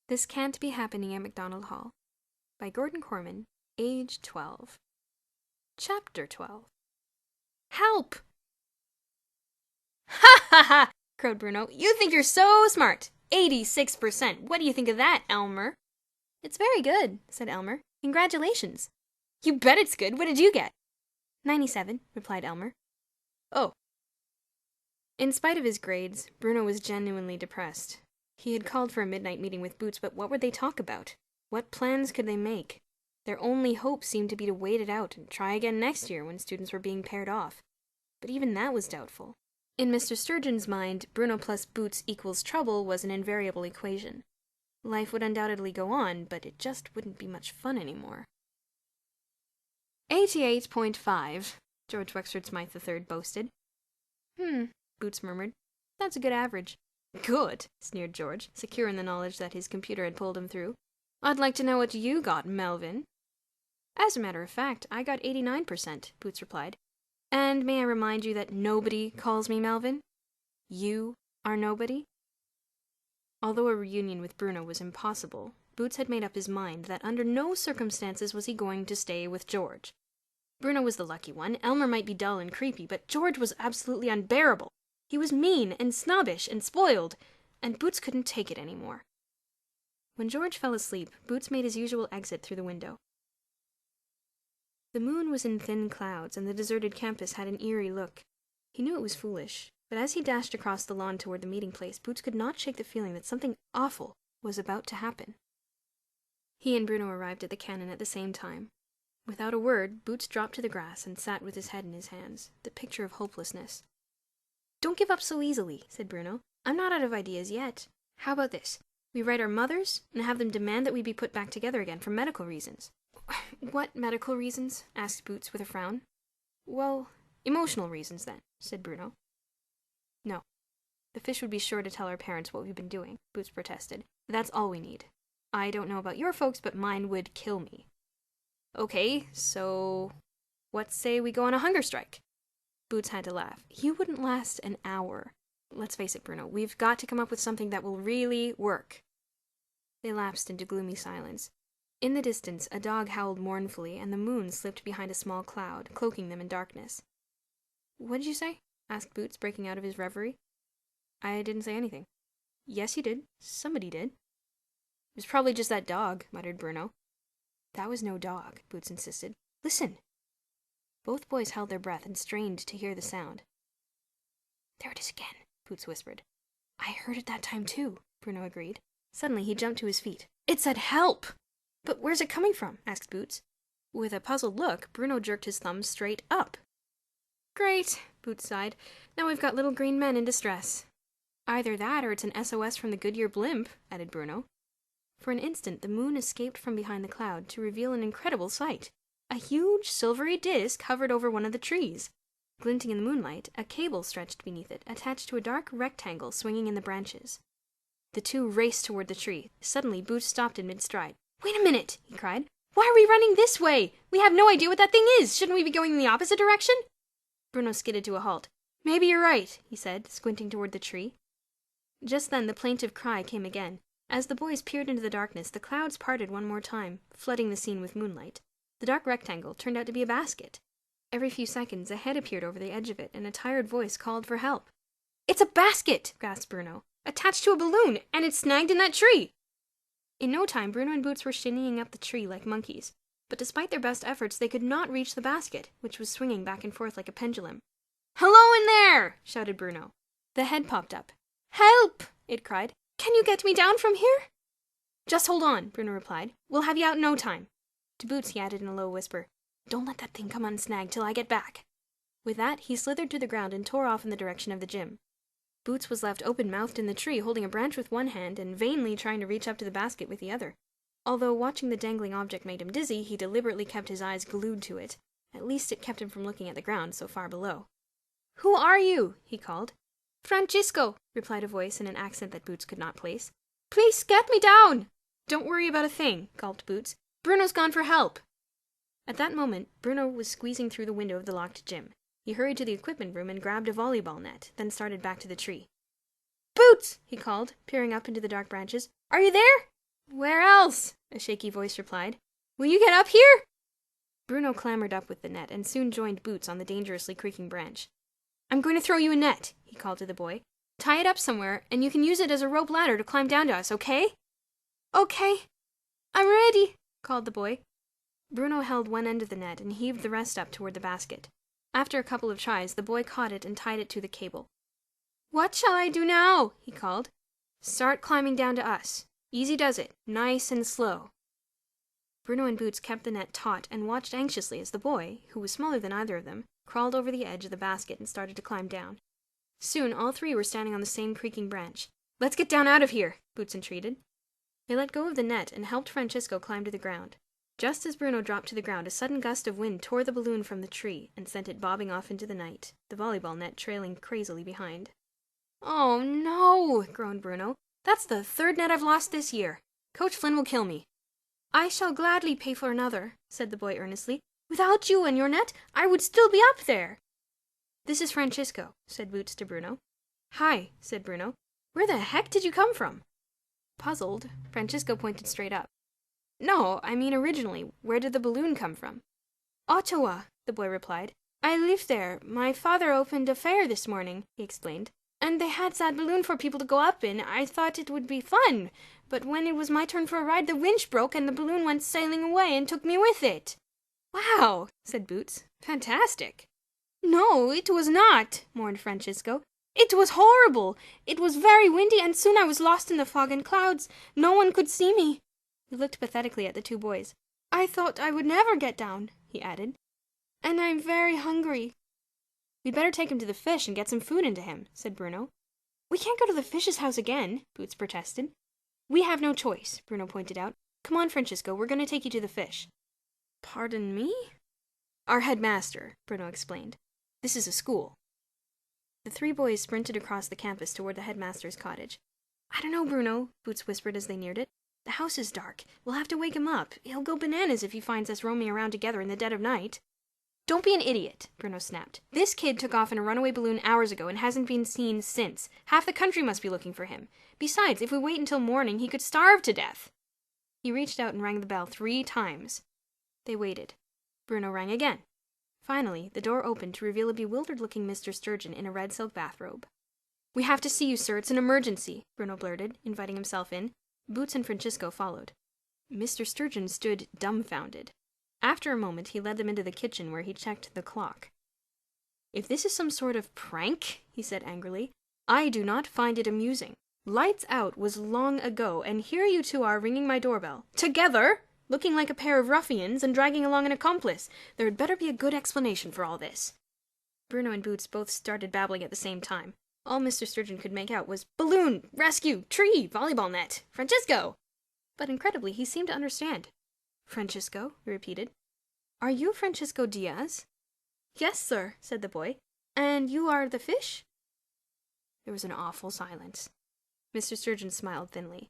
This Can't Be Happening at MacDonald Hall by Gordon Korman, age 12. Chapter 12. Help! Ha ha ha! Crowed Bruno. You think you're so smart. 86%. What do you think of that, Elmer? It's very good, said Elmer. Congratulations. You bet it's good. What did you get? 97, replied Elmer. Oh. In spite of his grades, Bruno was genuinely depressed. He had called for a midnight meeting with Boots, but what would they talk about? What plans could they make? Their only hope seemed to be to wait it out and try again next year when students were being paired off. But even that was doubtful. In Mr. Sturgeon's mind, Bruno plus Boots equals trouble was an invariable equation. Life would undoubtedly go on, but it just wouldn't be much fun anymore. 88.5, George Wexford Smythe III boasted. Boots murmured. That's a good average. Good, sneered George, secure in the knowledge that his computer had pulled him through. I'd like to know what you got, Melvin. As a matter of fact, I got 89%, Boots replied. And may I remind you that nobody calls me Melvin? You are nobody? Although a reunion with Bruno was impossible, Boots had made up his mind that under no circumstances was he going to stay with George. Bruno was the lucky one. Elmer might be dull and creepy, but George was absolutely unbearable. He was mean and snobbish and spoiled, and Boots couldn't take it anymore. When George fell asleep, Boots made his usual exit through the window. The moon was in thin clouds, and the deserted campus had an eerie look. He knew it was foolish, but as he dashed across the lawn toward the meeting place, Boots could not shake the feeling that something awful was about to happen. He and Bruno arrived at the cannon at the same time. Without a word, Boots dropped to the grass and sat with his head in his hands, the picture of hopelessness. Don't give up so easily, said Bruno. I'm not out of ideas yet. How about this? We write our mothers and have them demand that we be put back together again for medical reasons. What medical reasons? Asked Boots with a frown. Well, emotional reasons then, said Bruno. No. The fish would be sure to tell our parents what we've been doing, Boots protested. That's all we need. I don't know about your folks, but mine would kill me. Okay, so what say we go on a hunger strike? Boots had to laugh. You wouldn't last an hour. Let's face it, Bruno, we've got to come up with something that will really work. They lapsed into gloomy silence. In the distance, a dog howled mournfully, and the moon slipped behind a small cloud, cloaking them in darkness. What did you say? Asked Boots, breaking out of his reverie. I didn't say anything. Yes, you did. Somebody did. It was probably just that dog, muttered Bruno. That was no dog, Boots insisted. Listen! Both boys held their breath and strained to hear the sound. There it is again, Boots whispered. I heard it that time too, Bruno agreed. Suddenly he jumped to his feet. It said help! But where's it coming from? Asked Boots. With a puzzled look, Bruno jerked his thumb straight up. Great, Boots sighed. Now we've got little green men in distress. Either that or it's an SOS from the Goodyear blimp, added Bruno. For an instant the moon escaped from behind the cloud to reveal an incredible sight. A huge silvery disc hovered over one of the trees. Glinting in the moonlight, a cable stretched beneath it, attached to a dark rectangle swinging in the branches. The two raced toward the tree. Suddenly Boots stopped in mid-stride. Wait a minute, he cried. Why are we running this way? We have no idea what that thing is. Shouldn't we be going in the opposite direction? Bruno skidded to a halt. Maybe you're right, he said, squinting toward the tree. Just then the plaintive cry came again. As the boys peered into the darkness, the clouds parted one more time, flooding the scene with moonlight. The dark rectangle turned out to be a basket. Every few seconds, a head appeared over the edge of it, and a tired voice called for help. It's a basket, gasped Bruno, attached to a balloon, and it's snagged in that tree. In no time, Bruno and Boots were shinnying up the tree like monkeys, but despite their best efforts, they could not reach the basket, which was swinging back and forth like a pendulum. Hello in there! Shouted Bruno. The head popped up. Help! It cried. Can you get me down from here? Just hold on, Bruno replied. We'll have you out in no time. To Boots he added in a low whisper, Don't let that thing come unsnagged till I get back. With that, he slithered to the ground and tore off in the direction of the gym. Boots was left open-mouthed in the tree, holding a branch with one hand and vainly trying to reach up to the basket with the other. Although watching the dangling object made him dizzy, he deliberately kept his eyes glued to it. At least it kept him from looking at the ground so far below. Who are you? He called. Francisco, replied a voice in an accent that Boots could not place. Please get me down! Don't worry about a thing, gulped Boots. Bruno's gone for help. At that moment, Bruno was squeezing through the window of the locked gym. He hurried to the equipment room and grabbed a volleyball net, then started back to the tree. Boots! He called, peering up into the dark branches. Are you there? Where else? A shaky voice replied. Will you get up here? Bruno clambered up with the net and soon joined Boots on the dangerously creaking branch. I'm going to throw you a net, he called to the boy. Tie it up somewhere, and you can use it as a rope ladder to climb down to us, okay? Okay. I'm ready, called the boy. Bruno held one end of the net and heaved the rest up toward the basket. After a couple of tries, the boy caught it and tied it to the cable. What shall I do now? He called. Start climbing down to us. Easy does it, nice and slow. Bruno and Boots kept the net taut and watched anxiously as the boy, who was smaller than either of them, crawled over the edge of the basket and started to climb down. Soon all three were standing on the same creaking branch. Let's get down out of here, Boots entreated. They let go of the net and helped Francisco climb to the ground. Just as Bruno dropped to the ground, a sudden gust of wind tore the balloon from the tree and sent it bobbing off into the night, the volleyball net trailing crazily behind. Oh no, groaned Bruno. That's the third net I've lost this year. Coach Flynn will kill me. I shall gladly pay for another, said the boy earnestly. Without you and your net, I would still be up there. This is Francisco, said Boots to Bruno. Hi, said Bruno. Where the heck did you come from? Puzzled, Francisco pointed straight up. No, I mean originally, where did the balloon come from? Ottawa, the boy replied. I live there. My father opened a fair this morning, he explained. And they had that balloon for people to go up in. I thought it would be fun. But when it was my turn for a ride, the winch broke and the balloon went sailing away and took me with it. Wow, said Boots. Fantastic. No, it was not, mourned Francisco. It was horrible. It was very windy and soon I was lost in the fog and clouds. No one could see me. He looked pathetically at the two boys. I thought I would never get down, he added. And I'm very hungry. We'd better take him to the fish and get some food into him, said Bruno. We can't go to the fish's house again, Boots protested. We have no choice, Bruno pointed out. Come on, Francisco, we're going to take you to the fish. Pardon me? Our headmaster, Bruno explained. This is a school. The three boys sprinted across the campus toward the headmaster's cottage. I don't know, Bruno, Boots whispered as they neared it. The house is dark. We'll have to wake him up. He'll go bananas if he finds us roaming around together in the dead of night. Don't be an idiot, Bruno snapped. This kid took off in a runaway balloon hours ago and hasn't been seen since. Half the country must be looking for him. Besides, if we wait until morning, he could starve to death. He reached out and rang the bell 3 times. They waited. Bruno rang again. Finally, the door opened to reveal a bewildered-looking Mr. Sturgeon in a red silk bathrobe. We have to see you, sir. It's an emergency, Bruno blurted, inviting himself in. Boots and Francisco followed. Mr. Sturgeon stood dumbfounded. After a moment, he led them into the kitchen where he checked the clock. If this is some sort of prank, he said angrily, I do not find it amusing. Lights out was long ago, and here you two are ringing my doorbell. Together! Looking like a pair of ruffians and dragging along an accomplice. There had better be a good explanation for all this. Bruno and Boots both started babbling at the same time. All Mr. Sturgeon could make out was balloon, rescue, tree, volleyball net, Francisco. But incredibly, he seemed to understand. Francisco, he repeated. Are you Francisco Diaz? Yes, sir, said the boy. And you are the fish? There was an awful silence. Mr. Sturgeon smiled thinly.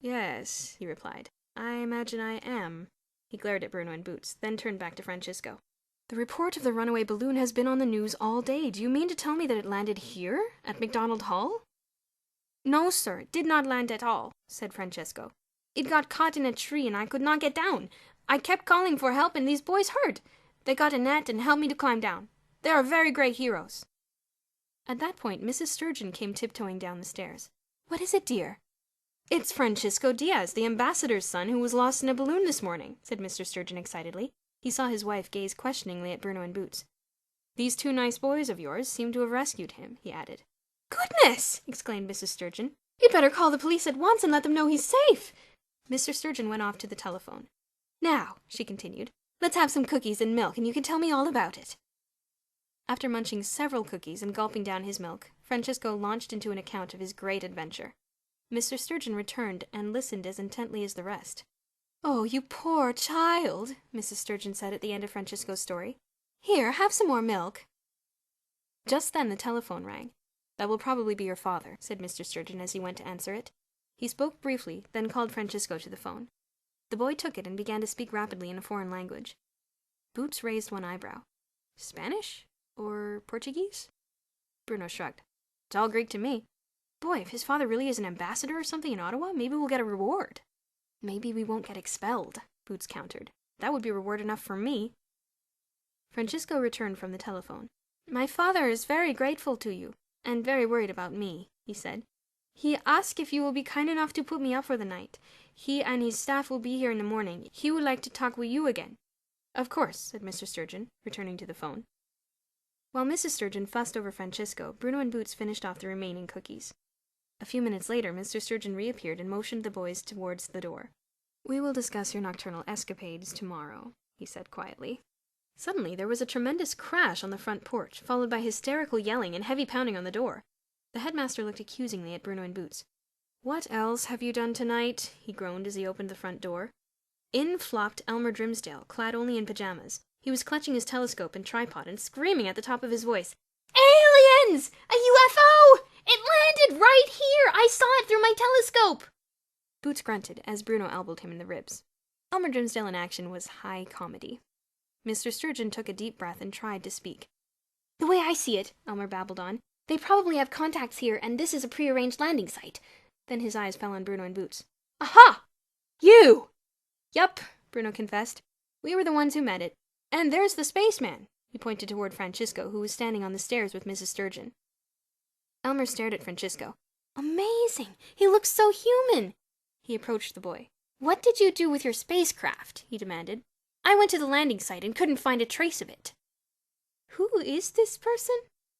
Yes, he replied. I imagine I am. He glared at Bruno and Boots, then turned back to Francisco. The report of the runaway balloon has been on the news all day. Do you mean to tell me that it landed here, at MacDonald Hall? No, sir, it did not land at all, said Francisco. It got caught in a tree and I could not get down. I kept calling for help and these boys heard. They got a net and helped me to climb down. They are very great heroes. At that point, Mrs. Sturgeon came tiptoeing down the stairs. What is it, dear? It's Francisco Diaz, the ambassador's son who was lost in a balloon this morning, said Mr. Sturgeon excitedly. He saw his wife gaze questioningly at Bruno and Boots. These 2 nice boys of yours seem to have rescued him, he added. Goodness! Exclaimed Mrs. Sturgeon. You'd better call the police at once and let them know he's safe. Mr. Sturgeon went off to the telephone. Now, she continued, let's have some cookies and milk and you can tell me all about it. After munching several cookies and gulping down his milk, Francisco launched into an account of his great adventure. Mr. Sturgeon returned and listened as intently as the rest. Oh, you poor child, Mrs. Sturgeon said at the end of Francisco's story. Here, have some more milk. Just then the telephone rang. That will probably be your father, said Mr. Sturgeon as he went to answer it. He spoke briefly, then called Francisco to the phone. The boy took it and began to speak rapidly in a foreign language. Boots raised one eyebrow. Spanish? Or Portuguese? Bruno shrugged. It's all Greek to me. Boy, if his father really is an ambassador or something in Ottawa, maybe we'll get a reward. Maybe we won't get expelled, Boots countered. That would be reward enough for me. Francisco returned from the telephone. My father is very grateful to you, and very worried about me, he said. He asked if you will be kind enough to put me up for the night. He and his staff will be here in the morning. He would like to talk with you again. Of course, said Mr. Sturgeon, returning to the phone. While Mrs. Sturgeon fussed over Francisco, Bruno and Boots finished off the remaining cookies. A few minutes later, Mr. Sturgeon reappeared and motioned the boys towards the door. We will discuss your nocturnal escapades tomorrow, he said quietly. Suddenly, there was a tremendous crash on the front porch, followed by hysterical yelling and heavy pounding on the door. The headmaster looked accusingly at Bruno and Boots. What else have you done tonight? He groaned as he opened the front door. In flopped Elmer Grimsdale, clad only in pajamas. He was clutching his telescope and tripod and screaming at the top of his voice. Aliens! A UFO! It landed right here! I saw it through my telescope! Boots grunted as Bruno elbowed him in the ribs. Elmer Grimsdale in action was high comedy. Mr. Sturgeon took a deep breath and tried to speak. The way I see it, Elmer babbled on, they probably have contacts here, and this is a prearranged landing site. Then his eyes fell on Bruno and Boots. Aha! You! Yup, Bruno confessed. We were the ones who met it. And there's the spaceman. He pointed toward Francisco, who was standing on the stairs with Mrs. Sturgeon. Elmer stared at Francisco. Amazing! He looks so human! He approached the boy. What did you do with your spacecraft? He demanded. I went to the landing site and couldn't find a trace of it. Who is this person?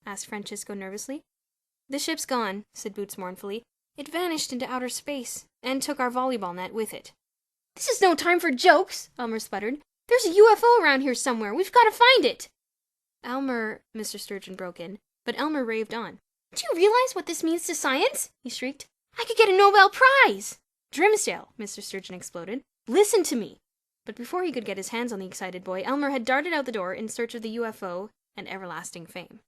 Asked Francisco nervously. The ship's gone, said Boots mournfully. It vanished into outer space, and took our volleyball net with it. This is no time for jokes, Elmer sputtered. There's a UFO around here somewhere. We've got to find it. Elmer, Mr. Sturgeon broke in, but Elmer raved on. Do you realize what this means to science? He shrieked. I could get a Nobel Prize! Grimsdale, Mr. Sturgeon exploded. Listen to me! But before he could get his hands on the excited boy, Elmer had darted out the door in search of the UFO and everlasting fame.